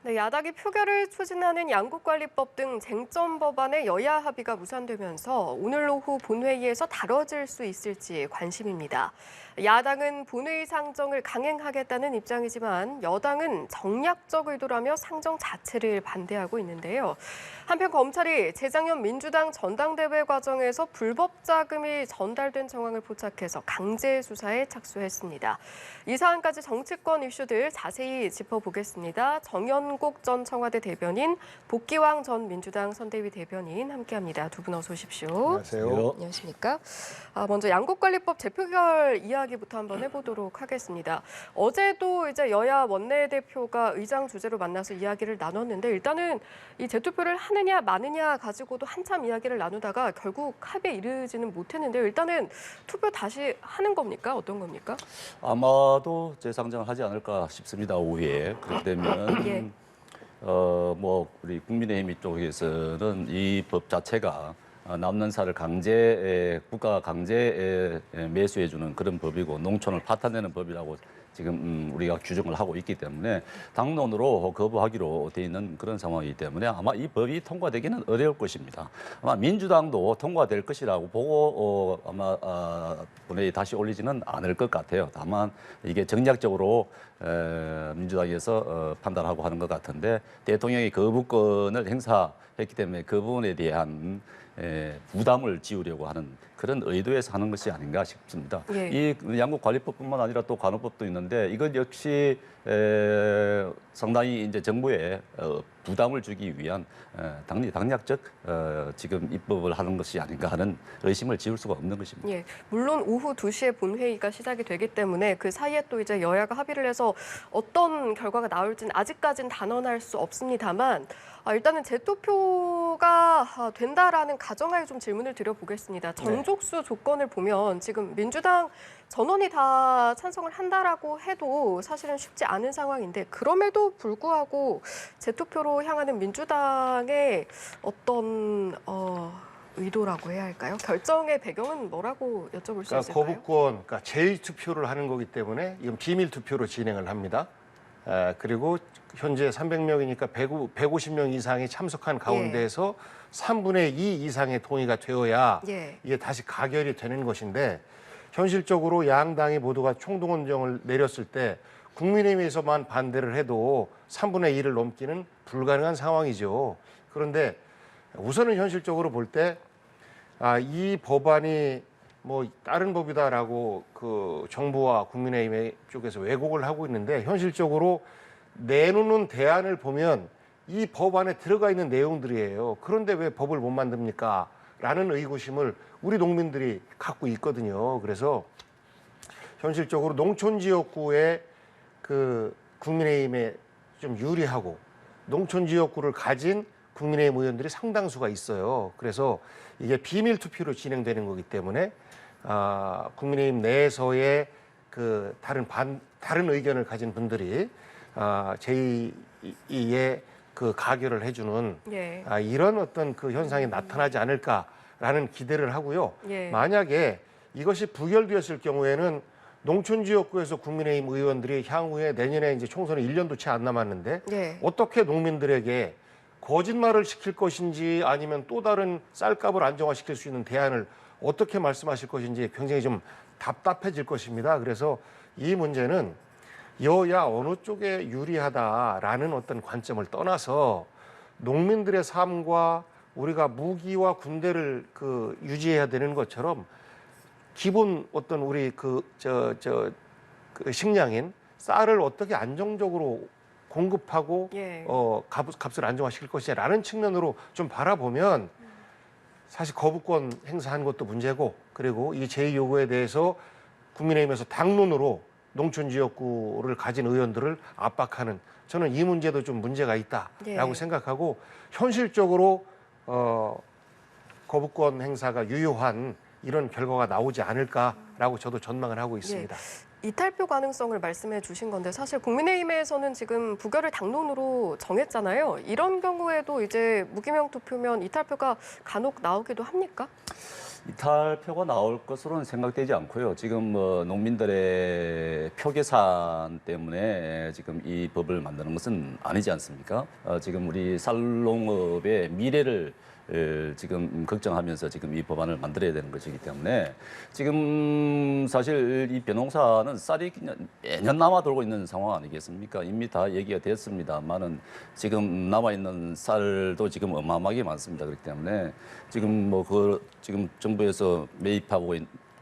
네, 야당이 표결을 추진하는 양국관리법 등 쟁점 법안의 여야 합의가 무산되면서 오늘 오후 본회의에서 다뤄질 수 있을지 관심입니다. 야당은 본회의 상정을 강행하겠다는 입장이지만 여당은 정략적 의도라며 상정 자체를 반대하고 있는데요. 한편 검찰이 재작년 민주당 전당대회 과정에서 불법 자금이 전달된 정황을 포착해서 강제 수사에 착수했습니다. 이 사안까지 정치권 이슈들 자세히 짚어보겠습니다. 정연국 전 청와대 대변인, 복기왕 전 민주당 선대위 대변인 함께합니다. 두 분 어서 오십시오. 안녕하세요. 안녕하십니까? 먼저 양국관리법 재표결 이야기부터 한번 해보도록 하겠습니다. 어제도 이제 여야 원내대표가 의장 주재로 만나서 이야기를 나눴는데 일단은 이 재투표를 하느냐 마느냐 가지고도 한참 이야기를 나누다가 결국 합의에 이르지는 못했는데요. 일단은 투표 다시 하는 겁니까? 어떤 겁니까? 아마도 재상정을 하지 않을까 싶습니다. 오후에 그렇게 되면 예. 우리 국민의힘 쪽에서는 이 법 자체가 남는 살을 국가가 강제 매수해주는 그런 법이고 농촌을 파탄내는 법이라고 지금 우리가 규정을 하고 있기 때문에 당론으로 거부하기로 돼 있는 그런 상황이기 때문에 아마 이 법이 통과되기는 어려울 것입니다. 아마 민주당도 통과될 것이라고 보고 아마 본회의 다시 올리지는 않을 것 같아요. 다만 이게 정략적으로 민주당에서 판단하고 하는 것 같은데 대통령이 거부권을 행사했기 때문에 그 부분에 대한 부담을 지우려고 하는 그런 의도에서 하는 것이 아닌가 싶습니다. 예. 이 양국관리법뿐만 아니라 또 간호법도 있는데 이건 역시 상당히 이제 정부에 부담을 주기 위한 당략적 지금 입법을 하는 것이 아닌가 하는 의심을 지울 수가 없는 것입니다. 예, 물론 오후 2시에 본회의가 시작이 되기 때문에 그 사이에 또 이제 여야가 합의를 해서 어떤 결과가 나올지는 아직까지는 단언할 수 없습니다만 일단은 재투표가 된다라는 가정하에 좀 질문을 드려보겠습니다. 정족수 조건을 보면 지금 민주당 전원이 다 찬성을 한다라고 해도 사실은 쉽지 않은 상황인데 그럼에도 불구하고 재투표로 향하는 민주당의 어떤 의도라고 해야 할까요? 결정의 배경은 뭐라고 여쭤볼 수 있을까요? 거부권, 그러니까 제1투표를 하는 거기 때문에 이건 비밀 투표로 진행을 합니다. 그리고 현재 300명이니까 150명 이상이 참석한 가운데에서 3분의 2 이상의 동의가 되어야 이게 다시 가결이 되는 것인데 현실적으로 양당이 모두가 총동원령을 내렸을 때 국민의힘에서만 반대를 해도 3분의 2를 넘기는 불가능한 상황이죠. 그런데 우선은 현실적으로 볼 때 이 법안이 뭐 다른 법이다라고 그 정부와 국민의힘 쪽에서 왜곡을 하고 있는데 현실적으로 내놓는 대안을 보면 이 법안에 들어가 있는 내용들이에요. 그런데 왜 법을 못 만듭니까? 라는 의구심을 우리 농민들이 갖고 있거든요. 그래서 현실적으로 농촌 지역구에 그 국민의힘에 좀 유리하고 농촌 지역구를 가진 국민의힘 의원들이 상당수가 있어요. 그래서 이게 비밀 투표로 진행되는 거기 때문에 국민의힘 내에서의 그 다른 의견을 가진 분들이 제2의 그 가결을 해주는 이런 어떤 그 현상이 나타나지 않을까라는 기대를 하고요. 만약에 이것이 부결되었을 경우에는 농촌 지역구에서 국민의힘 의원들이 향후에 내년에 이제 총선이 1년도 채 안 남았는데 어떻게 농민들에게 거짓말을 시킬 것인지 아니면 또 다른 쌀값을 안정화시킬 수 있는 대안을 어떻게 말씀하실 것인지 굉장히 좀 답답해질 것입니다. 그래서 이 문제는 여야 어느 쪽에 유리하다라는 어떤 관점을 떠나서 농민들의 삶과 우리가 무기와 군대를 유지해야 되는 것처럼 기본 어떤 우리 그 식량인 쌀을 어떻게 안정적으로 공급하고 값을 안정화시킬 것이냐라는 측면으로 좀 바라보면 사실 거부권 행사한 것도 문제고 그리고 이 제2요구에 대해서 국민의힘에서 당론으로 농촌 지역구를 가진 의원들을 압박하는 저는 이 문제도 좀 문제가 있다라고 생각하고 현실적으로 거부권 행사가 유효한 이런 결과가 나오지 않을까라고 저도 전망을 하고 있습니다. 이탈표 가능성을 말씀해 주신 건데 사실 국민의힘에서는 지금 부결을 당론으로 정했잖아요. 이런 경우에도 이제 무기명 투표면 이탈표가 간혹 나오기도 합니까? 이탈표가 나올 것으로는 생각되지 않고요. 지금 뭐 농민들의 표 계산 때문에 지금 이 법을 만드는 것은 아니지 않습니까? 지금 우리 쌀농업의 미래를 지금 걱정하면서 지금 이 법안을 만들어야 되는 것이기 때문에 지금 사실 이 벼농사는 쌀이 그냥 매년 남아 돌고 있는 상황 아니겠습니까? 이미 다 얘기가 됐습니다만은 지금 남아 있는 쌀도 지금 어마어마하게 많습니다. 그렇기 때문에 지금 뭐 지금 정부에서 매입하고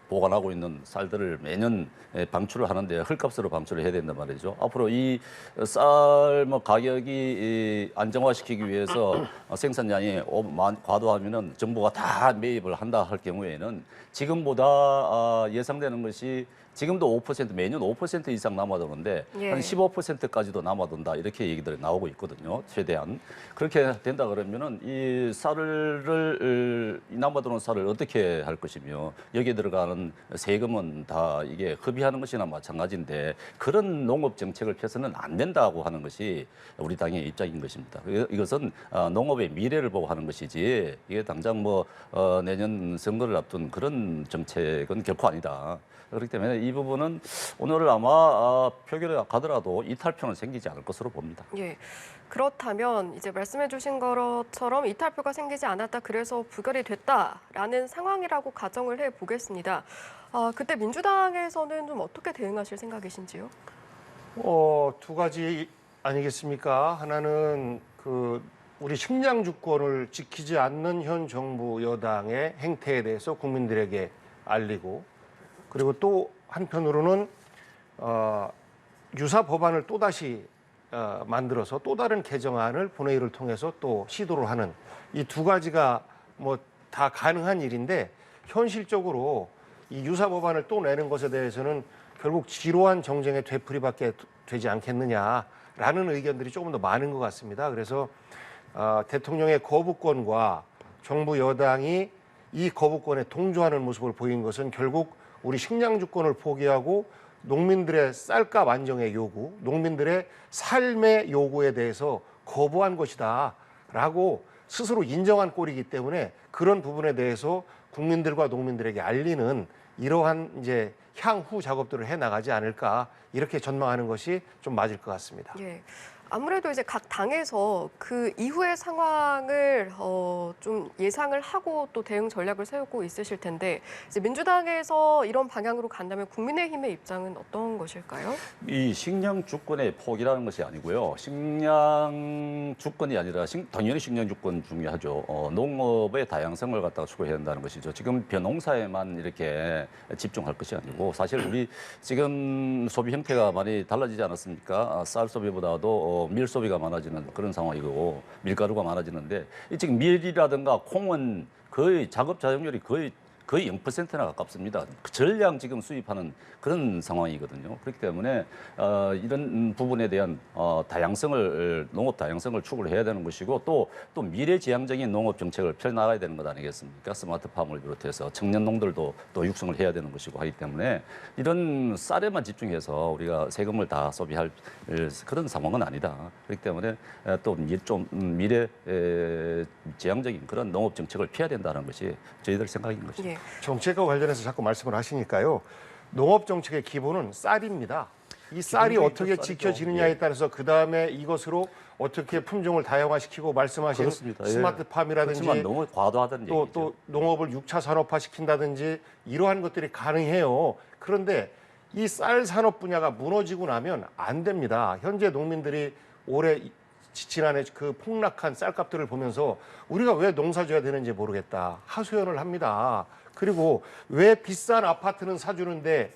보관하고 있는 쌀들을 매년 방출을 하는데 헐값으로 방출을 해야 된단 말이죠. 앞으로 이 쌀 뭐 가격이 안정화시키기 위해서 생산량이 과도하면은 정부가 다 매입을 한다 할 경우에는 지금보다 예상되는 것이 지금도 5% 매년 5% 이상 남아도는데 예. 한 15%까지도 남아돈다 이렇게 얘기들이 나오고 있거든요. 최대한 그렇게 된다 그러면은 이 쌀을 이 남아도는 쌀을 어떻게 할 것이며 여기에 들어가는 세금은 다 이게 허비하는 것이나 마찬가지인데 그런 농업 정책을 펴서는 안 된다고 하는 것이 우리 당의 입장인 것입니다. 이것은 농업의 미래를 보고 하는 것이지 이게 당장 뭐 내년 선거를 앞둔 그런 정책은 결코 아니다. 그렇기 때문에 이 부분은 오늘 아마 표결에 가더라도 이탈표는 생기지 않을 것으로 봅니다. 예. 그렇다면 이제 말씀해 주신 것처럼 이탈표가 생기지 않았다 그래서 부결이 됐다라는 상황이라고 가정을 해 보겠습니다. 그때 민주당에서는 좀 어떻게 대응하실 생각이신지요? 두 가지 아니겠습니까? 하나는 우리 식량 주권을 지키지 않는 현 정부 여당의 행태에 대해서 국민들에게 알리고, 그리고 또 한편으로는 유사 법안을 또다시 만들어서 또 다른 개정안을 본회의를 통해서 또 시도를 하는 이 두 가지가 뭐 다 가능한 일인데, 현실적으로 이 유사 법안을 또 내는 것에 대해서는 결국 지루한 정쟁의 되풀이밖에 되지 않겠느냐라는 의견들이 조금 더 많은 것 같습니다. 그래서 대통령의 거부권과 정부 여당이 이 거부권에 동조하는 모습을 보인 것은 결국 우리 식량 주권을 포기하고 농민들의 쌀값 안정의 요구, 농민들의 삶의 요구에 대해서 거부한 것이다라고 스스로 인정한 꼴이기 때문에 그런 부분에 대해서 국민들과 농민들에게 알리는 이러한 이제 향후 작업들을 해 나가지 않을까, 이렇게 전망하는 것이 좀 맞을 것 같습니다. 예. 아무래도 이제 각 당에서 그 이후의 상황을 좀 예상을 하고 또 대응 전략을 세우고 있으실 텐데, 이제 민주당에서 이런 방향으로 간다면 국민의힘의 입장은 어떤 것일까요? 이 식량 주권의 포기라는 것이 아니고요. 식량 주권이 아니라 당연히 식량 주권 중요하죠. 농업의 다양성을 갖다가 추구해야 한다는 것이죠. 지금 벼농사에만 이렇게 집중할 것이 아니고 사실 우리 지금 소비 형태가 많이 달라지지 않았습니까? 쌀 소비보다도 밀 소비가 많아지는 그런 상황이고 밀가루가 많아지는데 지금 밀이라든가 콩은 거의 작업 자영률이 거의 0%나 가깝습니다. 전량 지금 수입하는 그런 상황이거든요. 그렇기 때문에 이런 부분에 대한 농업 다양성을 추구를 해야 되는 것이고 또 미래지향적인 농업 정책을 펴나가야 되는 것 아니겠습니까? 스마트팜을 비롯해서 청년 농들도 또 육성을 해야 되는 것이고 하기 때문에 이런 쌀에만 집중해서 우리가 세금을 다 소비할 그런 상황은 아니다. 그렇기 때문에 또 좀 미래지향적인 그런 농업 정책을 펴야 된다는 것이 저희들 생각인 것입니다. 예. 정책과 관련해서 자꾸 말씀을 하시니까요. 농업 정책의 기본은 쌀입니다. 이 쌀이 어떻게 쌀이죠. 지켜지느냐에 예. 따라서 그 다음에 이것으로 어떻게 품종을 다양화시키고 말씀하신 그렇습니다. 예. 스마트팜이라든지 그렇지만 너무 과도하다는 얘기죠. 또 농업을 6차 산업화 시킨다든지 이러한 것들이 가능해요. 그런데 이 쌀 산업 분야가 무너지고 나면 안 됩니다. 현재 농민들이 올해 지난해 그 폭락한 쌀값들을 보면서 우리가 왜 농사 져야 되는지 모르겠다, 하소연을 합니다. 그리고 왜 비싼 아파트는 사주는데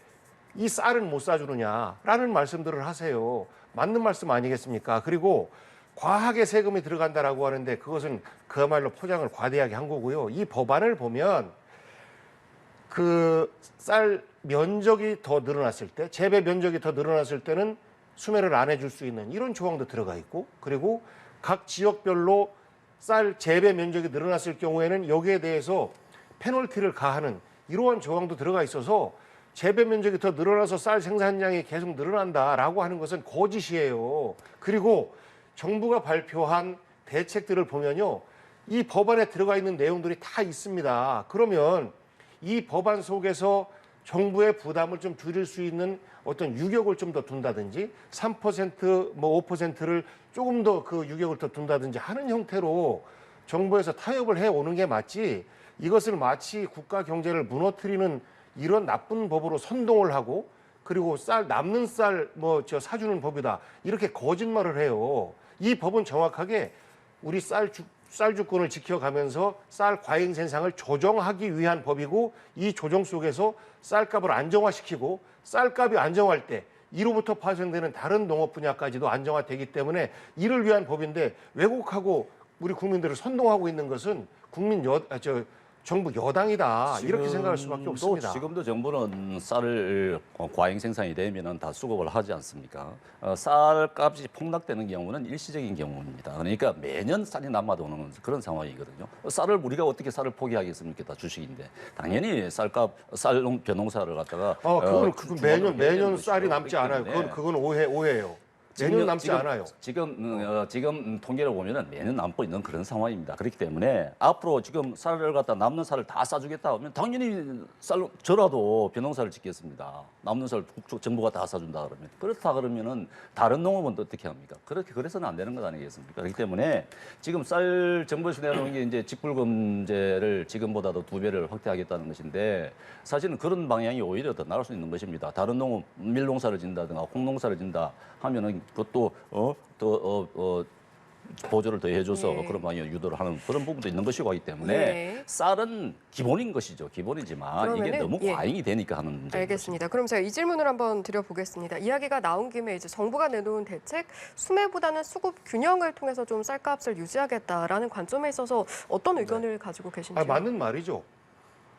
이 쌀은 못 사주느냐라는 말씀들을 하세요. 맞는 말씀 아니겠습니까? 그리고 과하게 세금이 들어간다라고 하는데 그것은 그야말로 포장을 과대하게 한 거고요. 이 법안을 보면 그 쌀 면적이 더 늘어났을 때, 재배 면적이 더 늘어났을 때는 수매를 안 해줄 수 있는 이런 조항도 들어가 있고, 그리고 각 지역별로 쌀 재배 면적이 늘어났을 경우에는 여기에 대해서 페널티를 가하는 이러한 조항도 들어가 있어서 재배 면적이 더 늘어나서 쌀 생산량이 계속 늘어난다라고 하는 것은 거짓이에요. 그리고 정부가 발표한 대책들을 보면요, 이 법안에 들어가 있는 내용들이 다 있습니다. 그러면 이 법안 속에서 정부의 부담을 좀 줄일 수 있는 어떤 유격을 좀 더 둔다든지 3% 뭐 5%를 조금 더 그 유격을 더 둔다든지 하는 형태로 정부에서 타협을 해 오는 게 맞지, 이것을 마치 국가 경제를 무너뜨리는 이런 나쁜 법으로 선동을 하고 그리고 남는 쌀 뭐 저 사주는 법이다 이렇게 거짓말을 해요. 이 법은 정확하게 우리 쌀 주권을 지켜가면서 쌀 과잉 생산을 조정하기 위한 법이고, 이 조정 속에서 쌀값을 안정화시키고 쌀값이 안정화할 때 이로부터 파생되는 다른 농업 분야까지도 안정화되기 때문에 이를 위한 법인데, 왜곡하고 우리 국민들을 선동하고 있는 것은 정부 여당이다 이렇게 생각할 수밖에 없습니다. 지금도 정부는 쌀을 과잉 생산이 되면은 다 수급을 하지 않습니까? 쌀값이 폭락되는 경우는 일시적인 경우입니다. 그러니까 매년 쌀이 남아도 오는 그런 상황이거든요. 우리가 어떻게 쌀을 포기하겠습니까? 다 주식인데 당연히 벼농사를 갖다가 그건 매년 쌀이 남지 않아요. 그건 오해예요. 매년 남지 않아요. 지금 통계를 보면은 매년 남고 있는 그런 상황입니다. 그렇기 때문에 앞으로 지금 남는 쌀을 다 싸주겠다 하면 당연히 저라도 벼농사를 짓겠습니다. 남는 쌀 정부가 다 싸준다 그러면, 그렇다 그러면은 다른 농업은 어떻게 합니까? 그래서는 안 되는 것 아니겠습니까? 그렇기 때문에 지금 정부에서 내놓은 게 이제 직불금제를 지금보다도 2배를 확대하겠다는 것인데, 사실은 그런 방향이 오히려 더 나을 수 있는 것입니다. 다른 농업, 밀농사를 짓는다든가 콩농사를 짓는다 하면은 그것도 보조를 더 해줘서 네. 그런 방향 유도를 하는 그런 부분도 있는 것이고 하기 때문에 네. 쌀은 기본인 것이죠. 기본이지만 이게 너무 과잉이 되니까 하는 문제입니다. 알겠습니다. 그럼 제가 이 질문을 한번 드려보겠습니다. 이야기가 나온 김에 이제 정부가 내놓은 대책, 수매보다는 수급 균형을 통해서 좀 쌀값을 유지하겠다라는 관점에 있어서 어떤 의견을 가지고 계신지요? 맞는 말이죠.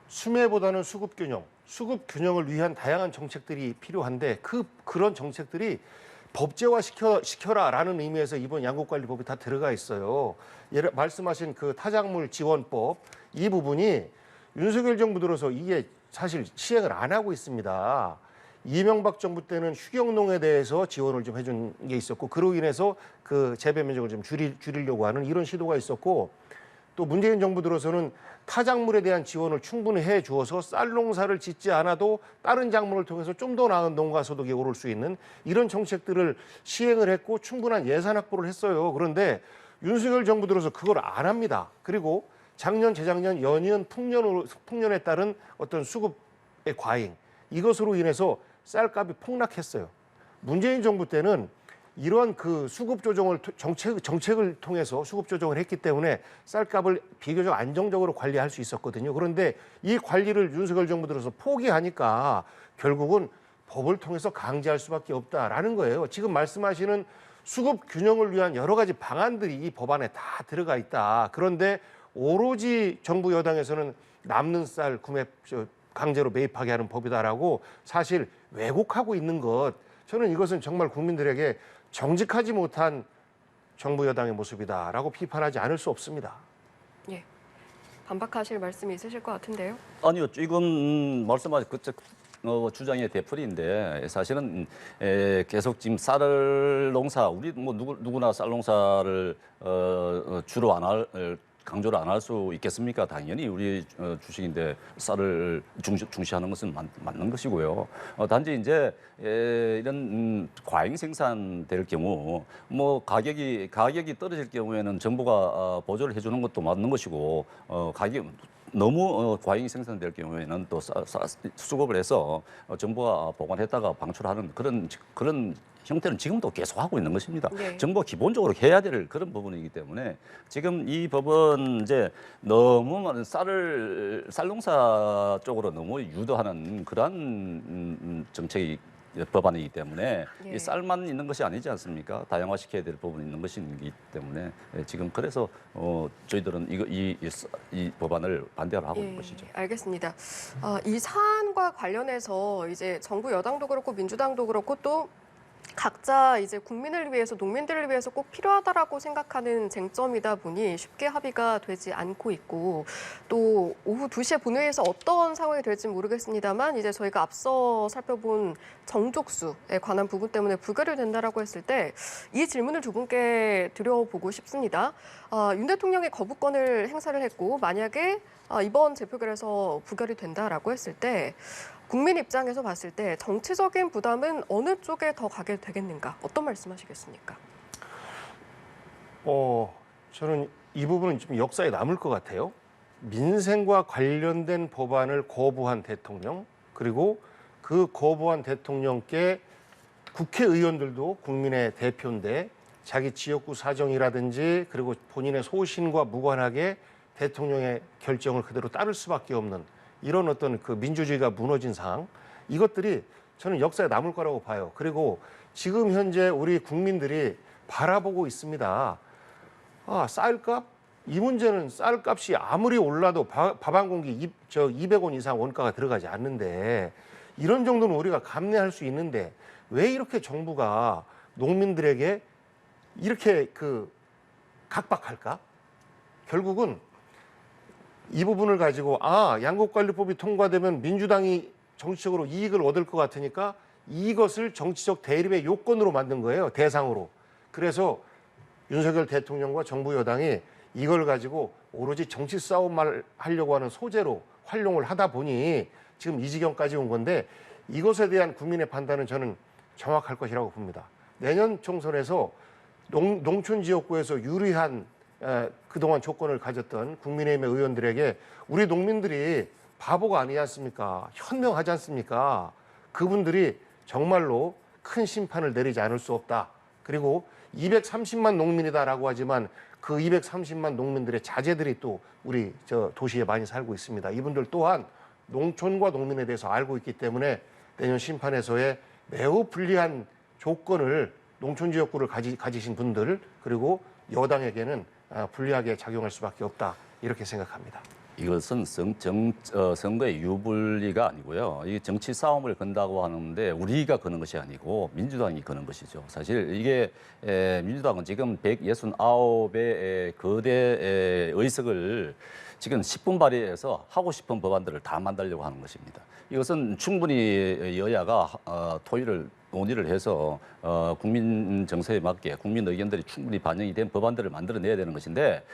수매보다는 수급 균형을 위한 다양한 정책들이 필요한데 그런 정책들이 법제화 시켜라라는 의미에서 이번 양국관리법이 다 들어가 있어요. 말씀하신 그 타작물 지원법, 이 부분이 윤석열 정부 들어서 이게 사실 시행을 안 하고 있습니다. 이명박 정부 때는 휴경농에 대해서 지원을 좀 해준 게 있었고, 그로 인해서 그 재배 면적을 좀 줄이려고 하는 이런 시도가 있었고, 또 문재인 정부 들어서는 타작물에 대한 지원을 충분히 해 주어서 쌀 농사를 짓지 않아도 다른 작물을 통해서 좀 더 나은 농가 소득에 오를 수 있는 이런 정책들을 시행을 했고 충분한 예산 확보를 했어요. 그런데 윤석열 정부 들어서 그걸 안 합니다. 그리고 작년, 재작년 연이은 풍년에 따른 어떤 수급의 과잉, 이것으로 인해서 쌀값이 폭락했어요. 문재인 정부 때는 이러한 그 수급 조정을 정책을 통해서 수급 조정을 했기 때문에 쌀값을 비교적 안정적으로 관리할 수 있었거든요. 그런데 이 관리를 윤석열 정부 들어서 포기하니까 결국은 법을 통해서 강제할 수밖에 없다라는 거예요. 지금 말씀하시는 수급 균형을 위한 여러 가지 방안들이 이 법안에 다 들어가 있다. 그런데 오로지 정부 여당에서는 남는 쌀 강제로 매입하게 하는 법이다라고 사실 왜곡하고 있는 것, 저는 이것은 정말 국민들에게 정직하지 못한 정부 여당의 모습이다라고 비판하지 않을 수 없습니다. 예, 반박하실 말씀이 있으실 것 같은데요. 아니요, 이건 말씀하신 주장의 되풀이인데, 사실은 계속 지금 우리 뭐 누구나 쌀 농사를 주로 강조를 안 할 수 있겠습니까? 당연히 우리 주식인데 쌀을 중시하는 것은 맞는 것이고요. 단지 이제 이런 과잉 생산될 경우 뭐 가격이 떨어질 경우에는 정부가 보조를 해주는 것도 맞는 것이고, 가격 너무 과잉이 생산될 경우에는 또 수급을 해서 정부가 보관했다가 방출하는 그런 형태는 지금도 계속 하고 있는 것입니다. 네. 정부가 기본적으로 해야 될 그런 부분이기 때문에 지금 이 법은 이제 너무 많은 쌀농사 쪽으로 너무 유도하는 그러한 법안이기 때문에 예. 이 쌀만 있는 것이 아니지 않습니까? 다양화시켜야 될 부분이 있는 것이기 때문에 지금 그래서 저희들은 이 법안을 반대를 하고 있는 것이죠. 알겠습니다. 이 사안과 관련해서 이제 정부 여당도 그렇고 민주당도 그렇고 또 각자 이제 국민을 위해서, 농민들을 위해서 꼭 필요하다라고 생각하는 쟁점이다 보니 쉽게 합의가 되지 않고 있고, 또 오후 2시에 본회의에서 어떤 상황이 될지 모르겠습니다만 이제 저희가 앞서 살펴본 정족수에 관한 부분 때문에 부결이 된다라고 했을 때 이 질문을 두 분께 드려보고 싶습니다. 윤 대통령이 거부권을 행사를 했고, 만약에 이번 재표결에서 부결이 된다라고 했을 때 국민 입장에서 봤을 때 정치적인 부담은 어느 쪽에 더 가게 되겠는가? 어떤 말씀하시겠습니까? 저는 이 부분은 좀 역사에 남을 것 같아요. 민생과 관련된 법안을 거부한 대통령, 그리고 그 거부한 대통령께 국회의원들도 국민의 대표인데 자기 지역구 사정이라든지 그리고 본인의 소신과 무관하게 대통령의 결정을 그대로 따를 수밖에 없는 이런 어떤 그 민주주의가 무너진 상황, 이것들이 저는 역사에 남을 거라고 봐요. 그리고 지금 현재 우리 국민들이 바라보고 있습니다. 쌀값? 이 문제는 쌀값이 아무리 올라도 밥 한 공기 200원 이상 원가가 들어가지 않는데, 이런 정도는 우리가 감내할 수 있는데 왜 이렇게 정부가 농민들에게 이렇게 각박할까? 결국은 이 부분을 가지고 양곡관리법이 통과되면 민주당이 정치적으로 이익을 얻을 것 같으니까 이것을 정치적 대립의 요건으로 만든 거예요. 대상으로. 그래서 윤석열 대통령과 정부 여당이 이걸 가지고 오로지 정치 싸움만 하려고 하는 소재로 활용을 하다 보니 지금 이 지경까지 온 건데, 이것에 대한 국민의 판단은 저는 정확할 것이라고 봅니다. 내년 총선에서 농촌 지역구에서 유리한 그동안 조건을 가졌던 국민의힘의 의원들에게 우리 농민들이 바보가 아니지 않습니까? 현명하지 않습니까? 그분들이 정말로 큰 심판을 내리지 않을 수 없다. 그리고 230만 농민이다라고 하지만 그 230만 농민들의 자제들이 또 우리 도시에 많이 살고 있습니다. 이분들 또한 농촌과 농민에 대해서 알고 있기 때문에 내년 심판에서의 매우 불리한 조건을 농촌 지역구를 가지신 분들, 그리고 여당에게는 불리하게 작용할 수밖에 없다, 이렇게 생각합니다. 이것은 선거의 유불리가 아니고요. 이 정치 싸움을 건다고 하는데 우리가 거는 것이 아니고 민주당이 거는 것이죠. 사실 이게 민주당은 지금 169의 거대 의석을 지금 10분 발의해서 하고 싶은 법안들을 다 만들려고 하는 것입니다. 이것은 충분히 여야가 토의를 논의를 해서 국민 정서에 맞게 국민 의견들이 충분히 반영이 된 법안들을 만들어내야 되는 것인데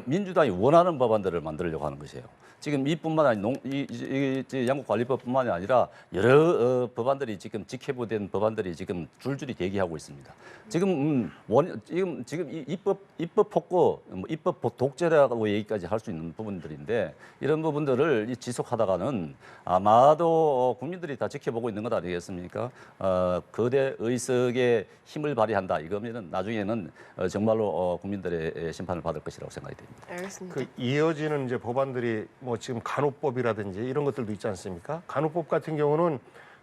민주당이 원하는 법안들을 만들려고 하는 것이에요. 지금 이뿐만 아니라 양곡관리법뿐만이 아니라 여러 법안들이 지금 직회부된 법안들이 지금 줄줄이 대기하고 있습니다. 지금 입법 폭거, 입법 독재라고 얘기까지 할 수 있는 부분들인데, 이런 부분들을 지속하다가는 아마도 국민들이 다 지켜보고 있는 것 아니겠습니까? 거대 의석의 힘을 발휘한다. 이거면은 나중에는 정말로 국민들의 심판을 받을 것이라고 생각이 됩니다. 알겠습니다. 이어지는 이제 법안들이 지금 간호법이라든지 이런 것들도 있지 않습니까? 간호법 같은 경우는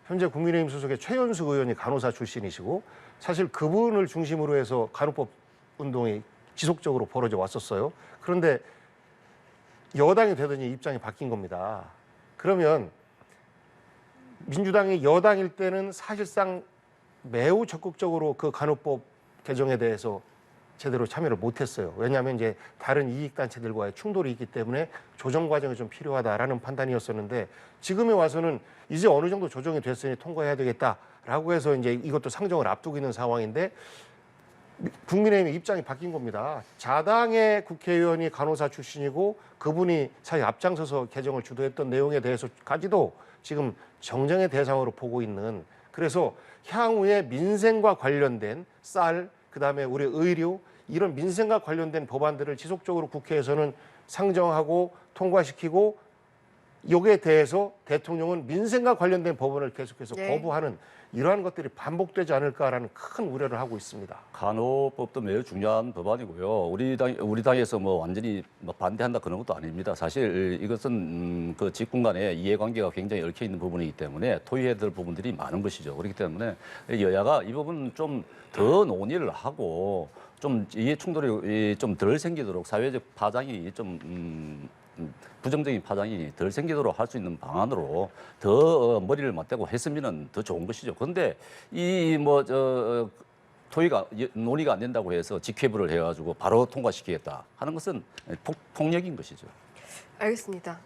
현재 국민의힘 소속의 최연숙 의원이 간호사 출신이시고, 사실 그분을 중심으로 해서 간호법 운동이 지속적으로 벌어져 왔었어요. 그런데 여당이 되더니 입장이 바뀐 겁니다. 그러면 민주당이 여당일 때는 사실상 매우 적극적으로 그 간호법 개정에 대해서 제대로 참여를 못했어요. 왜냐하면 이제 다른 이익단체들과의 충돌이 있기 때문에 조정 과정이 좀 필요하다라는 판단이었었는데, 지금에 와서는 이제 어느 정도 조정이 됐으니 통과해야 되겠다라고 해서 이제 이것도 상정을 앞두고 있는 상황인데, 국민의힘의 입장이 바뀐 겁니다. 자당의 국회의원이 간호사 출신이고 그분이 사실 앞장서서 개정을 주도했던 내용에 대해서까지도 지금 정쟁의 대상으로 보고 있는, 그래서 향후에 민생과 관련된 쌀, 그다음에 우리 의료, 이런 민생과 관련된 법안들을 지속적으로 국회에서는 상정하고 통과시키고, 여기에 대해서 대통령은 민생과 관련된 법안을 계속해서 거부하는 이러한 것들이 반복되지 않을까라는 큰 우려를 하고 있습니다. 간호법도 매우 중요한 법안이고요. 우리 당에서 완전히 반대한다 그런 것도 아닙니다. 사실 이것은 그 직군 간의 이해관계가 굉장히 얽혀 있는 부분이기 때문에 토의해야 될 부분들이 많은 것이죠. 그렇기 때문에 여야가 이 부분은 좀 더 논의를 하고 좀 이해 충돌이 좀 덜 생기도록 사회적 파장이 좀 부정적인 파장이 덜 생기도록 할 수 있는 방안으로 더 머리를 맞대고 했으면 더 좋은 것이죠. 그런데 이뭐저 토의가 논의가 안 된다고 해서 직회부를 해가지고 바로 통과시키겠다 하는 것은 폭력인 것이죠. 알겠습니다.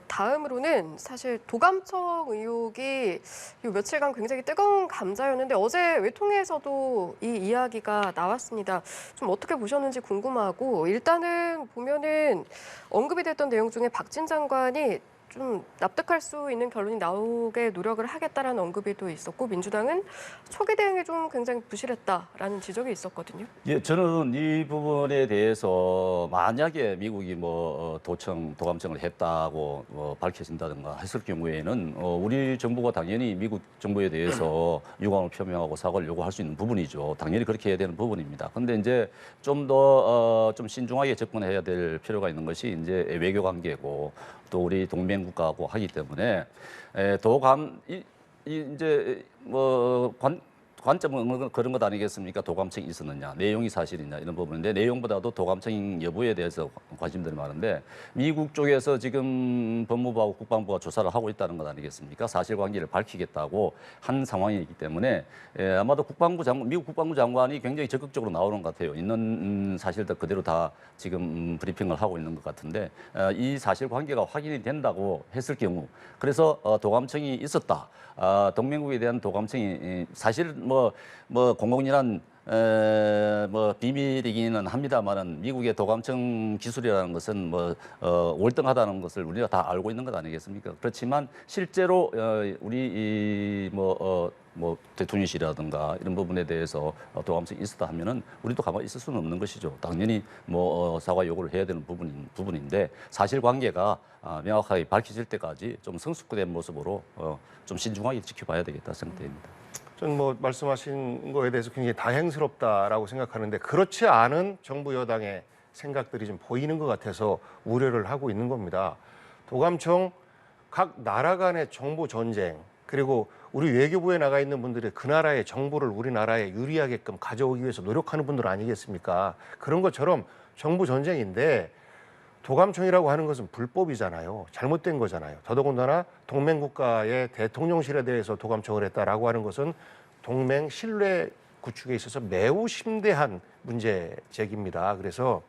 다음으로는 사실 도감청 의혹이 이 며칠간 굉장히 뜨거운 감자였는데 어제 외통에서도 이 이야기가 나왔습니다. 좀 어떻게 보셨는지 궁금하고 일단은 보면은 언급이 됐던 내용 중에 박진 장관이 좀 납득할 수 있는 결론이 나오게 노력을 하겠다라는 언급이 또 있었고 민주당은 초기 대응이 좀 굉장히 부실했다라는 지적이 있었거든요. 예, 저는 이 부분에 대해서 만약에 미국이 뭐 도감청을 했다고 밝혀진다든가 했을 경우에는 우리 정부가 당연히 미국 정부에 대해서 유감을 표명하고 사과를 요구할 수 있는 부분이죠. 당연히 그렇게 해야 되는 부분입니다. 그런데 이제 좀 더 좀 신중하게 접근해야 될 필요가 있는 것이 이제 외교 관계고 또 우리 동맹 국가하고 하기 때문에 이제 뭐 관점은 그런 것 아니겠습니까? 도감청이 있었느냐, 내용이 사실이냐 이런 부분인데 내용보다도 도감청 여부에 대해서 관심들이 많은데 미국 쪽에서 지금 법무부하고 국방부가 조사를 하고 있다는 것 아니겠습니까? 사실관계를 밝히겠다고 한 상황이기 때문에 아마도 미국 국방부 장관이 굉장히 적극적으로 나오는 것 같아요. 있는 사실들 그대로 다 지금 브리핑을 하고 있는 것 같은데 이 사실관계가 확인이 된다고 했을 경우 그래서 도감청이 있었다. 동맹국에 대한 도감청이 사실 뭐 공공연한 뭐 비밀이기는 합니다만은 미국의 도감청 기술이라는 것은 월등하다는 것을 우리가 다 알고 있는 것 아니겠습니까? 그렇지만 실제로 우리 대통령실이라든가 이런 부분에 대해서 도감청이 있었다 하면은 우리도 가만히 있을 수는 없는 것이죠. 당연히 사과 요구를 해야 되는 부분인데 사실관계가 명확하게 밝혀질 때까지 좀 성숙된 모습으로 좀 신중하게 지켜봐야 되겠다 생각됩니다. 저는 뭐 말씀하신 거에 대해서 굉장히 다행스럽다라고 생각하는데 그렇지 않은 정부 여당의 생각들이 좀 보이는 것 같아서 우려를 하고 있는 겁니다. 도감청 각 나라 간의 정보 전쟁 그리고 우리 외교부에 나가 있는 분들이 그 나라의 정보를 우리나라에 유리하게끔 가져오기 위해서 노력하는 분들 아니겠습니까? 그런 것처럼 정보 전쟁인데 도감청이라고 하는 것은 불법이잖아요. 잘못된 거잖아요. 더더군다나 동맹국가의 대통령실에 대해서 도감청을 했다라고 하는 것은 동맹 신뢰 구축에 있어서 매우 심대한 문제 제기입니다. 그래서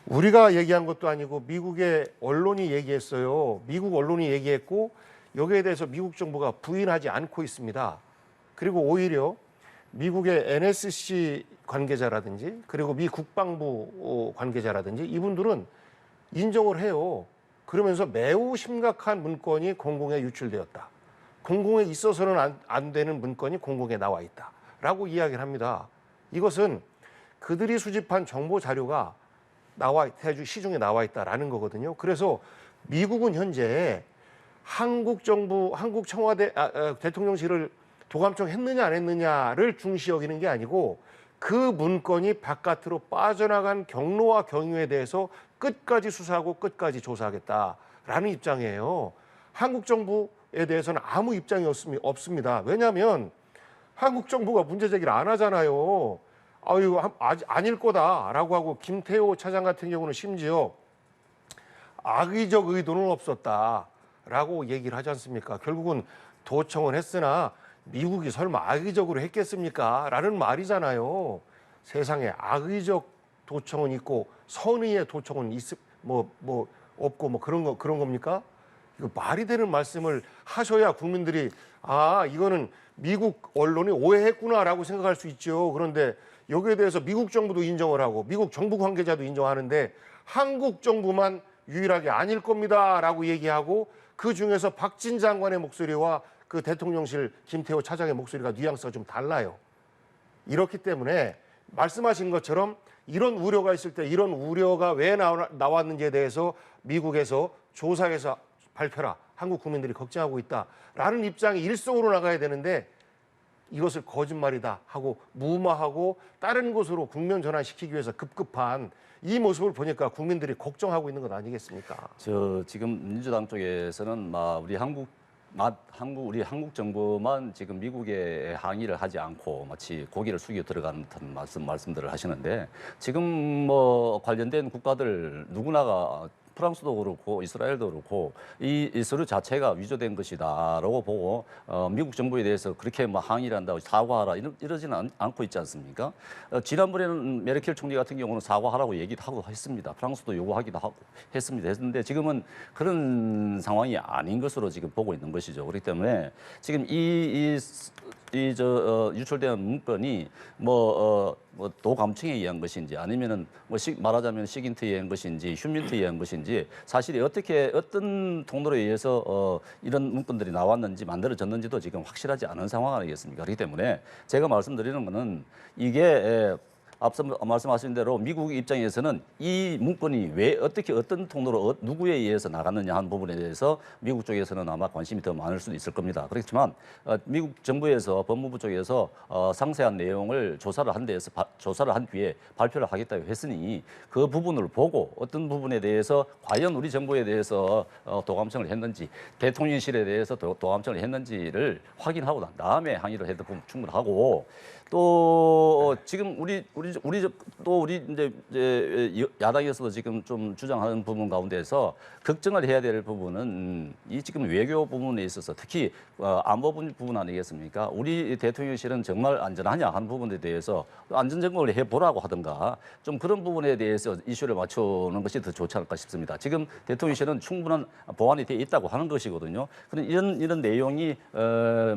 우리가 얘기한 것도 아니고 미국의 언론이 얘기했어요. 미국 언론이 얘기했고 여기에 대해서 미국 정부가 부인하지 않고 있습니다. 그리고 오히려 미국의 NSC 관계자라든지 그리고 미 국방부 관계자라든지 이분들은 인정을 해요. 그러면서 매우 심각한 문건이 공공에 유출되었다. 공공에 있어서는 안 되는 문건이 공공에 나와 있다라고 이야기를 합니다. 이것은 그들이 수집한 정보 자료가 시중에 나와 있다라는 거거든요. 그래서 미국은 현재 한국 정부, 한국 청와대 대통령실을 도감청 했느냐 안 했느냐를 중시 여기는 게 아니고 그 문건이 바깥으로 빠져나간 경로와 경위에 대해서 끝까지 수사하고 끝까지 조사하겠다라는 입장이에요. 한국 정부에 대해서는 아무 입장이 없습니다. 왜냐하면 한국 정부가 문제 제기를 안 하잖아요. 이거 아닐 거다라고 하고 김태호 차장 같은 경우는 심지어 악의적 의도는 없었다라고 얘기를 하지 않습니까? 결국은 도청은 했으나 미국이 설마 악의적으로 했겠습니까? 라는 말이잖아요. 세상에 악의적 도청은 있고 선의의 도청은 없고 그런 겁니까? 이거 말이 되는 말씀을 하셔야 국민들이 이거는 미국 언론이 오해했구나라고 생각할 수 있죠. 그런데 여기에 대해서 미국 정부도 인정을 하고 미국 정부 관계자도 인정하는데 한국 정부만 유일하게 아닐 겁니다라고 얘기하고 그 중에서 박진 장관의 목소리와 그 대통령실 김태호 차장의 목소리가 뉘앙스가 좀 달라요. 이렇기 때문에 말씀하신 것처럼 이런 우려가 있을 때 이런 우려가 왜 나왔는지에 대해서 미국에서 조사해서 발표라. 한국 국민들이 걱정하고 있다라는 입장이 일성으로 나가야 되는데 이것을 거짓말이다 하고 무마하고 다른 곳으로 국면 전환시키기 위해서 급급한 이 모습을 보니까 국민들이 걱정하고 있는 것 아니겠습니까? 지금 민주당 쪽에서는 우리 한국 정부만 지금 미국에 항의를 하지 않고 마치 고개를 숙여 들어가는 듯한 말씀들을 하시는데 지금 관련된 국가들 누구나가 프랑스도 그렇고 이스라엘도 그렇고 이 서류 자체가 위조된 것이다라고 보고 미국 정부에 대해서 그렇게 뭐 항의를 한다고 사과하라 이러지는 않고 있지 않습니까? 지난번에는 메르켈 총리 같은 경우는 사과하라고 얘기도 하고 했습니다. 프랑스도 요구하기도 하고 했는데 지금은 그런 상황이 아닌 것으로 지금 보고 있는 것이죠. 그렇기 때문에 지금 유출된 문건이 도감청에 의한 것인지 아니면은 말하자면 시긴트에 의한 것인지 휴민트에 의한 것인지 사실이 어떤 통로에 의해서 이런 문건들이 나왔는지 만들어졌는지도 지금 확실하지 않은 상황 아니겠습니까? 그렇기 때문에 제가 말씀드리는 거는 이게 앞서 말씀하신 대로 미국 입장에서는 이 문건이 왜 어떤 통로로 누구에 의해서 나갔느냐 하는 부분에 대해서 미국 쪽에서는 아마 관심이 더 많을 수도 있을 겁니다. 그렇지만 미국 정부에서 법무부 쪽에서 상세한 내용을 조사를 한 뒤에 발표를 하겠다고 했으니 그 부분을 보고 어떤 부분에 대해서 과연 우리 정부에 대해서 도감청을 했는지 대통령실에 대해서 도감청을 했는지를 확인하고 난 다음에 항의를 해도 충분하고 또 지금 우리 이제 야당에서도 지금 좀 주장하는 부분 가운데서 걱정을 해야 될 부분은 이 지금 외교 부분에 있어서 특히 안보 부분 아니겠습니까? 우리 대통령실은 정말 안전하냐 하는 부분에 대해서 안전 점검을 해보라고 하든가 좀 그런 부분에 대해서 이슈를 맞추는 것이 더 좋지 않을까 싶습니다. 지금 대통령실은 충분한 보완이 되어 있다고 하는 것이거든요. 그런 이런 내용이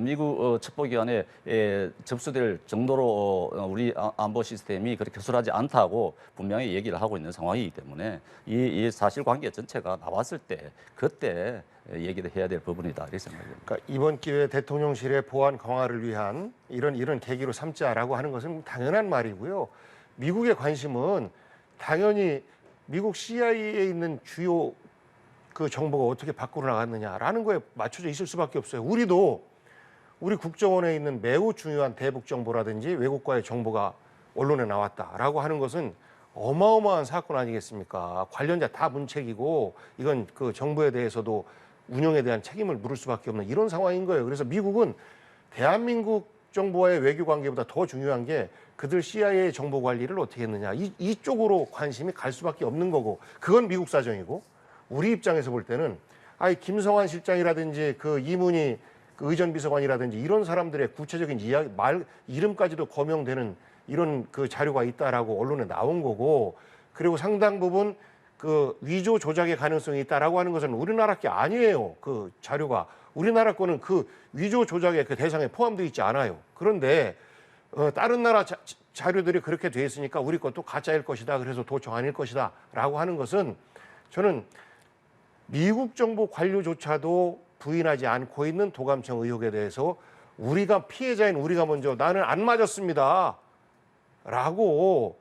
미국 첩보기관에 접수될 정도로 우리 안보 시스템이 그렇게 허술하지 않다고 분명히 얘기를 하고 있는 상황이기 때문에 이 사실관계 전체가 나왔을 때 그때 얘기를 해야 될 부분이다 이렇게 생각합니다. 그러니까 이번 기회에 대통령실의 보안 강화를 위한 이런 계기로 삼자라고 하는 것은 당연한 말이고요. 미국의 관심은 당연히 미국 CIA에 있는 주요 그 정보가 어떻게 밖으로 나갔느냐라는 거에 맞춰져 있을 수밖에 없어요. 우리 국정원에 있는 매우 중요한 대북 정보라든지 외국과의 정보가 언론에 나왔다라고 하는 것은 어마어마한 사건 아니겠습니까? 관련자 다 문책이고 이건 그 정부에 대해서도 운영에 대한 책임을 물을 수밖에 없는 이런 상황인 거예요. 그래서 미국은 대한민국 정부와의 외교 관계보다 더 중요한 게 그들 CIA 정보 관리를 어떻게 했느냐 이쪽으로 관심이 갈 수밖에 없는 거고 그건 미국 사정이고 우리 입장에서 볼 때는 김성환 실장이라든지 그 이문희 그 의전비서관이라든지 이런 사람들의 구체적인 이름까지도 거명되는 이런 그 자료가 있다라고 언론에 나온 거고 그리고 상당 부분 그 위조 조작의 가능성이 있다라고 하는 것은 우리나라 게 아니에요. 그 자료가 우리나라 거는 그 위조 조작의 그 대상에 포함되어 있지 않아요. 그런데 다른 나라 자료들이 그렇게 돼 있으니까 우리 것도 가짜일 것이다. 그래서 도청 아닐 것이다라고 하는 것은 저는 미국 정부 관료조차도 부인하지 않고 있는 도감청 의혹에 대해서 우리가 피해자인 우리가 먼저 나는 안 맞았습니다 라고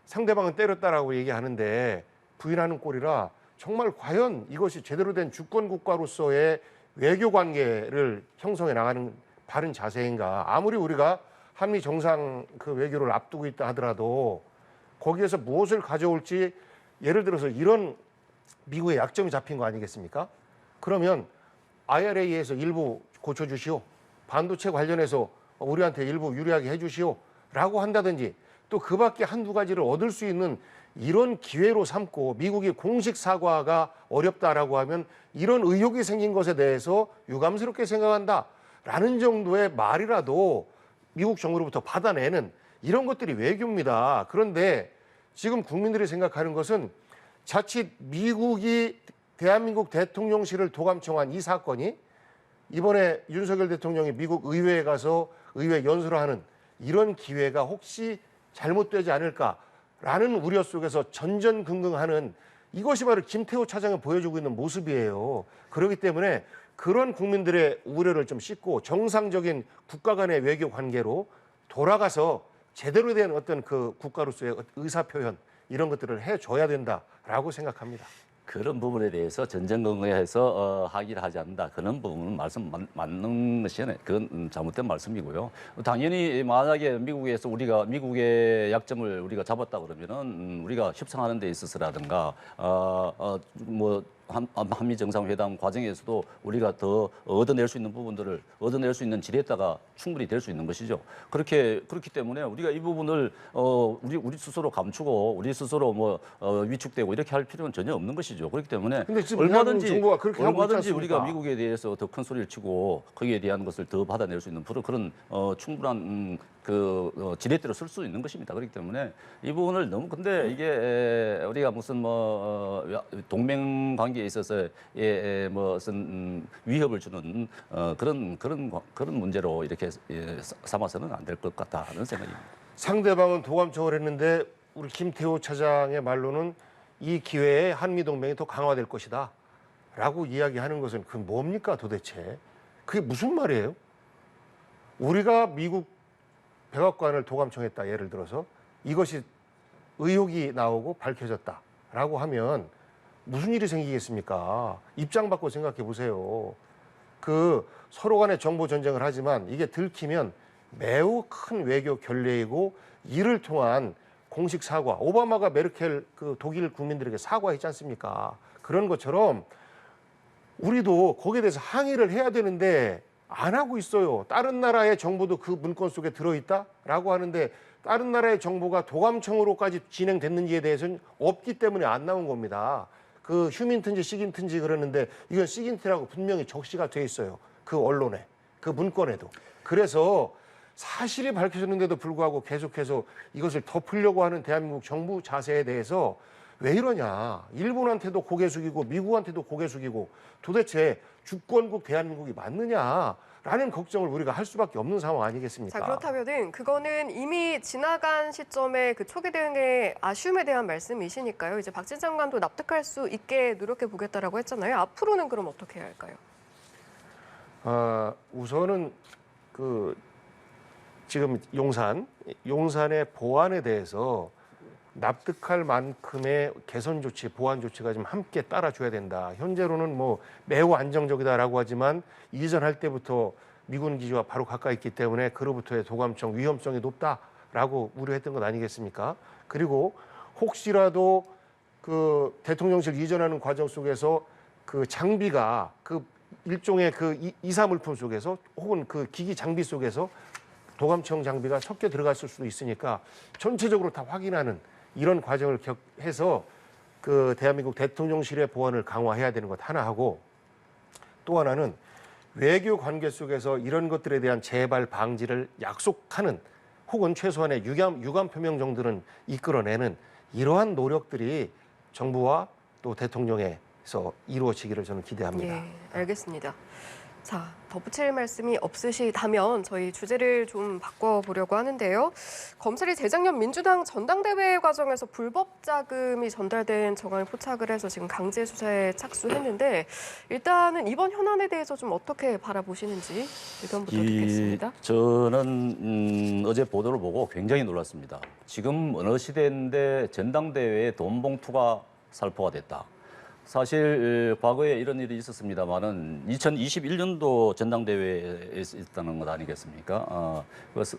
상대방은 때렸다라고 얘기하는데 부인하는 꼴이라 정말 과연 이것이 제대로 된 주권 국가로서의 외교 관계를 형성해 나가는 바른 자세인가. 아무리 우리가 한미 정상 그 외교를 앞두고 있다 하더라도 거기에서 무엇을 가져올지 예를 들어서 이런 미국의 약점이 잡힌 거 아니겠습니까? 그러면 IRA에서 일부 고쳐주시오. 반도체 관련해서 우리한테 일부 유리하게 해주시오. 라고 한다든지 또 그 밖에 한두 가지를 얻을 수 있는 이런 기회로 삼고 미국이 공식 사과가 어렵다라고 하면 이런 의혹이 생긴 것에 대해서 유감스럽게 생각한다라는 정도의 말이라도 미국 정부로부터 받아내는 이런 것들이 외교입니다. 그런데 지금 국민들이 생각하는 것은 자칫 미국이 대한민국 대통령실을 도감청한 이 사건이 이번에 윤석열 대통령이 미국 의회에 가서 의회 연설을 하는 이런 기회가 혹시 잘못되지 않을까라는 우려 속에서 전전긍긍하는 이것이 바로 김태호 차장이 보여주고 있는 모습이에요. 그렇기 때문에 그런 국민들의 우려를 좀 씻고 정상적인 국가 간의 외교 관계로 돌아가서 제대로 된 어떤 그 국가로서의 의사표현 이런 것들을 해줘야 된다라고 생각합니다. 그런 부분에 대해서 전전긍긍해서 항의를 하지 않는다. 그런 부분은 맞는 것이 그건 잘못된 말씀이고요. 당연히 만약에 미국에서 우리가 미국의 약점을 우리가 잡았다 그러면은 우리가 협상하는 데 있어서라든가 한미 정상회담 과정에서도 우리가 더 얻어낼 수 있는 부분들을 얻어낼 수 있는 지렛대가 충분히 될 수 있는 것이죠. 그렇기 때문에 우리가 이 부분을 우리 스스로 감추고 우리 스스로 위축되고 이렇게 할 필요는 전혀 없는 것이죠. 그렇기 때문에 근데 지금 대한민국 정부가 그렇게 하고 있지 얼마든지 않습니까? 우리가 미국에 대해서 더 큰 소리를 치고 거기에 대한 것을 더 받아낼 수 있는 그런 충분한 지렛대로 쓸 수 있는 것입니다. 그렇기 때문에 이 부분을 너무 근데 이게 우리가 무슨 동맹 관계에 있어서 무슨 위협을 주는 그런 문제로 이렇게 삼아서는 안 될 것 같다는 생각입니다. 상대방은 도감청을 했는데 우리 김태호 차장의 말로는 이 기회에 한미 동맹이 더 강화될 것이다 라고 이야기하는 것은 그 뭡니까 도대체? 그게 무슨 말이에요? 우리가 미국 백악관을 도감청했다 예를 들어서 이것이 의혹이 나오고 밝혀졌다라고 하면 무슨 일이 생기겠습니까? 입장 바꿔 생각해 보세요. 그 서로 간에 정보 전쟁을 하지만 이게 들키면 매우 큰 외교 결례이고 이를 통한 공식 사과. 오바마가 메르켈 그 독일 국민들에게 사과했지 않습니까? 그런 것처럼 우리도 거기에 대해서 항의를 해야 되는데 안 하고 있어요. 다른 나라의 정보도 그 문건 속에 들어있다라고 하는데 다른 나라의 정보가 도감청으로까지 진행됐는지에 대해서는 없기 때문에 안 나온 겁니다. 그 휴민트인지 시긴트인지 그러는데 이건 시긴트라고 분명히 적시가 돼 있어요. 그 언론에, 그 문건에도. 그래서 사실이 밝혀졌는데도 불구하고 계속해서 이것을 덮으려고 하는 대한민국 정부 자세에 대해서 왜 이러냐. 일본한테도 고개 숙이고 미국한테도 고개 숙이고 도대체 주권국 대한민국이 맞느냐라는 걱정을 우리가 할 수밖에 없는 상황 아니겠습니까? 자, 그렇다면은 그거는 이미 지나간 시점의 그 초기 대응의 아쉬움에 대한 말씀이시니까요. 이제 박진 장관도 납득할 수 있게 노력해 보겠다라고 했잖아요. 앞으로는 그럼 어떻게 해야 할까요? 우선은 지금 용산의 보안에 대해서 납득할 만큼의 개선 조치, 보완 조치가 좀 함께 따라줘야 된다. 현재로는 매우 안정적이다라고 하지만 이전할 때부터 미군 기지와 바로 가까이 있기 때문에 그로부터의 도감청 위험성이 높다라고 우려했던 것 아니겠습니까? 그리고 혹시라도 그 대통령실 이전하는 과정 속에서 그 장비가 그 일종의 그 이사 물품 속에서 혹은 그 기기 장비 속에서 도감청 장비가 섞여 들어갔을 수도 있으니까 전체적으로 다 확인하는 이런 과정을 해서 그 대한민국 대통령실의 보안을 강화해야 되는 것 하나 하고 또 하나는 외교 관계 속에서 이런 것들에 대한 재발 방지를 약속하는 혹은 최소한의 유감 표명 정도는 이끌어내는 이러한 노력들이 정부와 또 대통령에서 이루어지기를 저는 기대합니다. 예, 알겠습니다. 자, 덧붙일 말씀이 없으시다면 저희 주제를 좀 바꿔보려고 하는데요. 검찰이 재작년 민주당 전당대회 과정에서 불법 자금이 전달된 정황을 포착을 해서 지금 강제 수사에 착수했는데 일단은 이번 현안에 대해서 좀 어떻게 바라보시는지 의견부터 듣겠습니다. 저는 어제 보도를 보고 굉장히 놀랐습니다. 지금 어느 시대인데 전당대회에 돈 봉투가 살포가 됐다. 사실 과거에 이런 일이 있었습니다만은 2021년도 전당대회에 있었다는 것 아니겠습니까?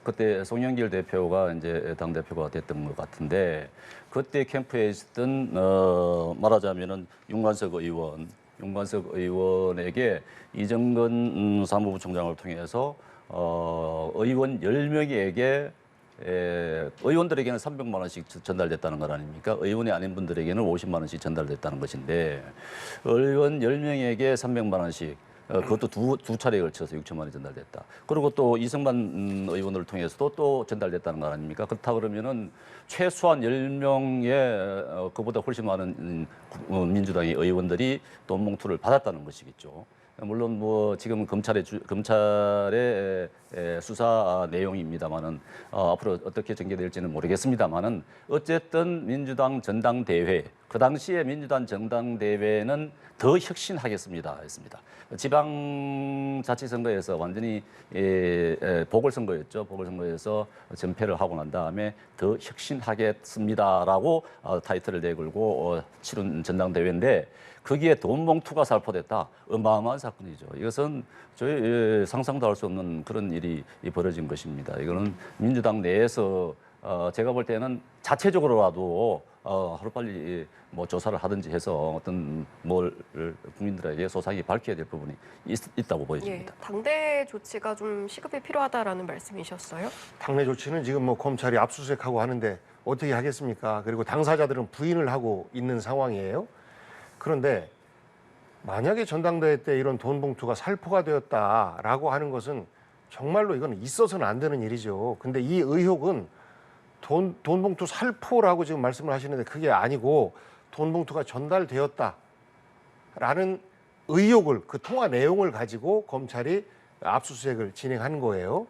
그때 송영길 대표가 이제 당 대표가 됐던 것 같은데 그때 캠프에 있었던 말하자면은 윤관석 의원에게 이정근 사무부 총장을 통해서 의원 10명에게 의원들에게는 300만 원씩 전달됐다는 것 아닙니까? 의원이 아닌 분들에게는 50만 원씩 전달됐다는 것인데 의원 10명에게 300만 원씩 그것도 두 차례에 걸쳐서 6천만 원이 전달됐다. 그리고 또 이승만 의원을 통해서도 또 전달됐다는 것 아닙니까? 그렇다 그러면은 최소한 10명의 그보다 훨씬 많은 민주당의 의원들이 돈 봉투를 받았다는 것이겠죠. 물론 지금 검찰의 수사 내용입니다만은 앞으로 어떻게 전개될지는 모르겠습니다만은 어쨌든 민주당 전당대회 그 당시에 민주당 전당대회는 더 혁신하겠습니다 했습니다. 지방자치선거에서 완전히 보궐선거였죠. 보궐선거에서 전패를 하고 난 다음에 더 혁신하겠습니다라고 타이틀을 내걸고 치른 전당대회인데 거기에 돈 봉투가 살포됐다. 어마어마한 사건이죠. 이것은 저희 상상도 할 수 없는 그런 일이 벌어진 것입니다. 이거는 민주당 내에서 제가 볼 때는 자체적으로라도 하루빨리 뭐 조사를 하든지 해서 어떤 뭘 국민들에게 소상히 밝혀야 될 부분이 있다고 보여집니다. 예, 당대 조치가 좀 시급히 필요하다라는 말씀이셨어요? 당내 조치는 지금 뭐 검찰이 압수수색하고 하는데 어떻게 하겠습니까? 그리고 당사자들은 부인을 하고 있는 상황이에요. 그런데 만약에 전당대회 때 이런 돈 봉투가 살포가 되었다라고 하는 것은 정말로 이건 있어서는 안 되는 일이죠. 근데 이 의혹은 돈 봉투 살포라고 지금 말씀을 하시는데 그게 아니고 돈 봉투가 전달되었다라는 의혹을 그 통화 내용을 가지고 검찰이 압수수색을 진행한 거예요.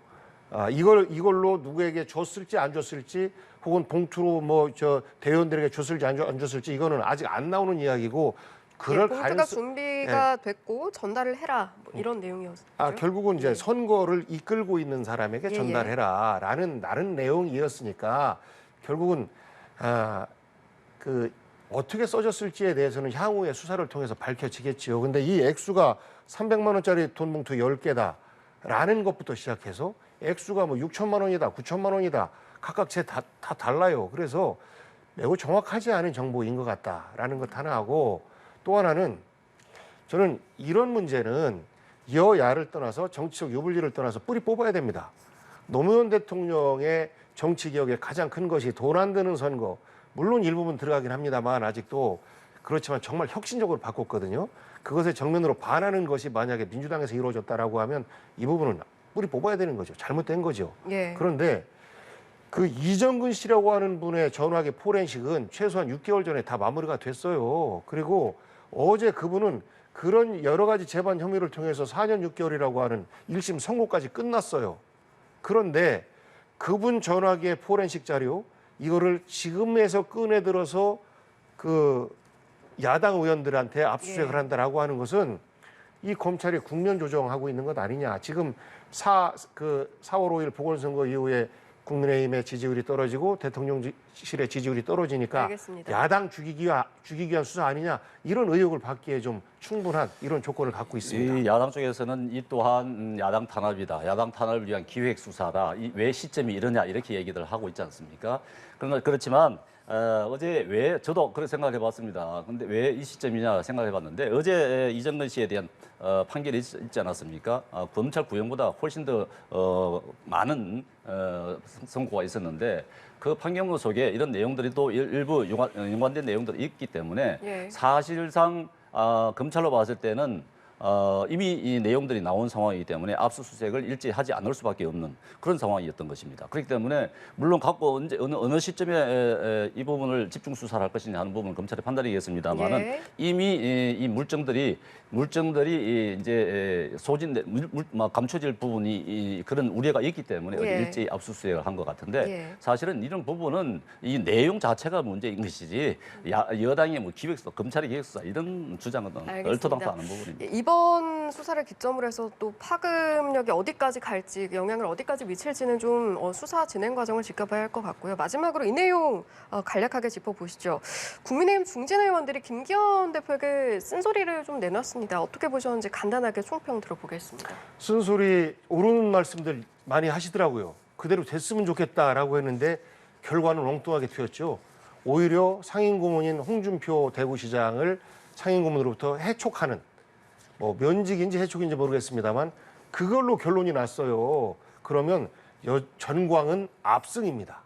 이걸로 누구에게 줬을지 안 줬을지 혹은 봉투로 뭐 저 대의원들에게 줬을지 안 줬을지 이거는 아직 안 나오는 이야기고 그럴 봉투가 가능성 준비가 됐고 전달을 해라 뭐 이런 내용이었죠. 결국은 이제 선거를 이끌고 있는 사람에게 예, 전달해라라는 다른 내용이었으니까 결국은 그 어떻게 써졌을지에 대해서는 향후에 수사를 통해서 밝혀지겠지요. 근데 이 액수가 300만 원짜리 돈 봉투 10개다라는 것부터 시작해서 액수가 뭐 6천만 원이다, 9천만 원이다 각각 다 달라요. 그래서 매우 정확하지 않은 정보인 것 같다라는 것 하나 하고 또 하나는 저는 이런 문제는 여야를 떠나서 정치적 유불리를 떠나서 뿌리 뽑아야 됩니다. 노무현 대통령의 정치 개혁의 가장 큰 것이 돈 안 드는 선거. 물론 일부분 들어가긴 합니다만 아직도 그렇지만 정말 혁신적으로 바꿨거든요. 그것에 정면으로 반하는 것이 만약에 민주당에서 이루어졌다라고 하면 이 부분은 뿌리 뽑아야 되는 거죠. 잘못된 거죠. 예. 그런데 그 이정근 씨라고 하는 분의 전화기 포렌식은 최소한 6개월 전에 다 마무리가 됐어요. 그리고 어제 그분은 그런 여러 가지 재반 혐의를 통해서 4년 6개월이라고 하는 1심 선고까지 끝났어요. 그런데 그분 전화기의 포렌식 자료 이거를 지금에서 꺼내들어서 그 야당 의원들한테 압수수색을 한다라고 하는 것은 이 검찰이 국면 조정하고 있는 것 아니냐. 지금 4월 5일 보궐선거 이후에 국민의힘의 지지율이 떨어지고 대통령실의 지지율이 떨어지니까 알겠습니다. 야당 죽이기 위한 수사 아니냐 이런 의혹을 받기에 좀 충분한 이런 조건을 갖고 있습니다. 이 야당 쪽에서는 이 또한 야당 탄압이다. 야당 탄압을 위한 기획 수사다. 왜 시점이 이러냐 이렇게 얘기를 하고 있지 않습니까? 그렇지만 어제 왜 저도 그렇게 생각해봤습니다. 근데 왜 이 시점이냐 생각해봤는데 어제 이정근 씨에 대한 판결이 있지 않았습니까? 검찰 구형보다 훨씬 더 많은 선고가 있었는데 그 판결문 속에 이런 내용들이 또 일부 연관된 내용들이 있기 때문에 예. 사실상 검찰로 봤을 때는 이미 이 내용들이 나온 상황이기 때문에 압수수색을 일찍 하지 않을 수밖에 없는 그런 상황이었던 것입니다. 그렇기 때문에 물론 갖고 언제 어느 시점에 이 부분을 집중 수사를 할 것이냐 하는 부분은 검찰의 판단이겠습니다만은 예. 이미 이 물증들이 이제 감춰질 부분이 그런 우려가 있기 때문에 예. 일제히 압수수색을 한 것 같은데 예. 사실은 이런 부분은 이 내용 자체가 문제인 것이지 여당의 뭐 기획수사, 검찰의 기획수사 이런 주장은 알겠습니다. 얼토당토 않은 부분입니다. 이번 수사를 기점으로 해서 또 파급력이 어디까지 갈지 영향을 어디까지 미칠지는 좀 수사 진행 과정을 지켜봐야 할 것 같고요. 마지막으로 이 내용 간략하게 짚어보시죠. 국민의힘 중진 의원들이 김기현 대표에게 쓴소리를 좀 내놨습니다. 어떻게 보셨는지 간단하게 총평 들어보겠습니다. 쓴소리 오르는 말씀들 많이 하시더라고요. 그대로 됐으면 좋겠다라고 했는데 결과는 엉뚱하게 튀었죠. 오히려 상임고문인 홍준표 대구시장을 상임고문으로부터 해촉하는 뭐 면직인지 해촉인지 모르겠습니다만 그걸로 결론이 났어요. 그러면 전광은 압승입니다.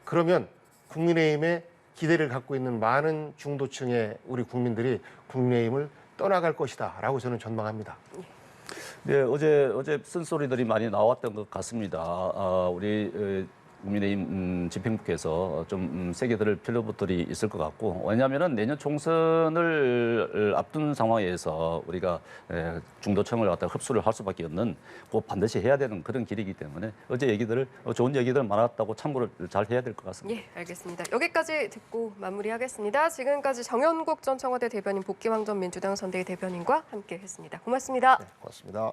그러면 국민의힘에 기대를 갖고 있는 많은 중도층의 우리 국민들이 국민의힘을 떠나갈 것이다라고 저는 전망합니다. 네, 어제 쓴소리들이 많이 나왔던 것 같습니다. 우리 국민의힘 집행부께서 좀 세게 들을 필요들이 있을 것 같고 왜냐하면은 내년 총선을 앞둔 상황에서 우리가 중도층을 갖다 흡수를 할 수밖에 없는 꼭 반드시 해야 되는 그런 길이기 때문에 어제 얘기들을 좋은 얘기들 많았다고 참고를 잘 해야 될 것 같습니다. 예, 알겠습니다. 여기까지 듣고 마무리하겠습니다. 지금까지 정연국 전 청와대 대변인 복귀왕전 민주당 선대위 대변인과 함께했습니다. 고맙습니다. 네, 고맙습니다.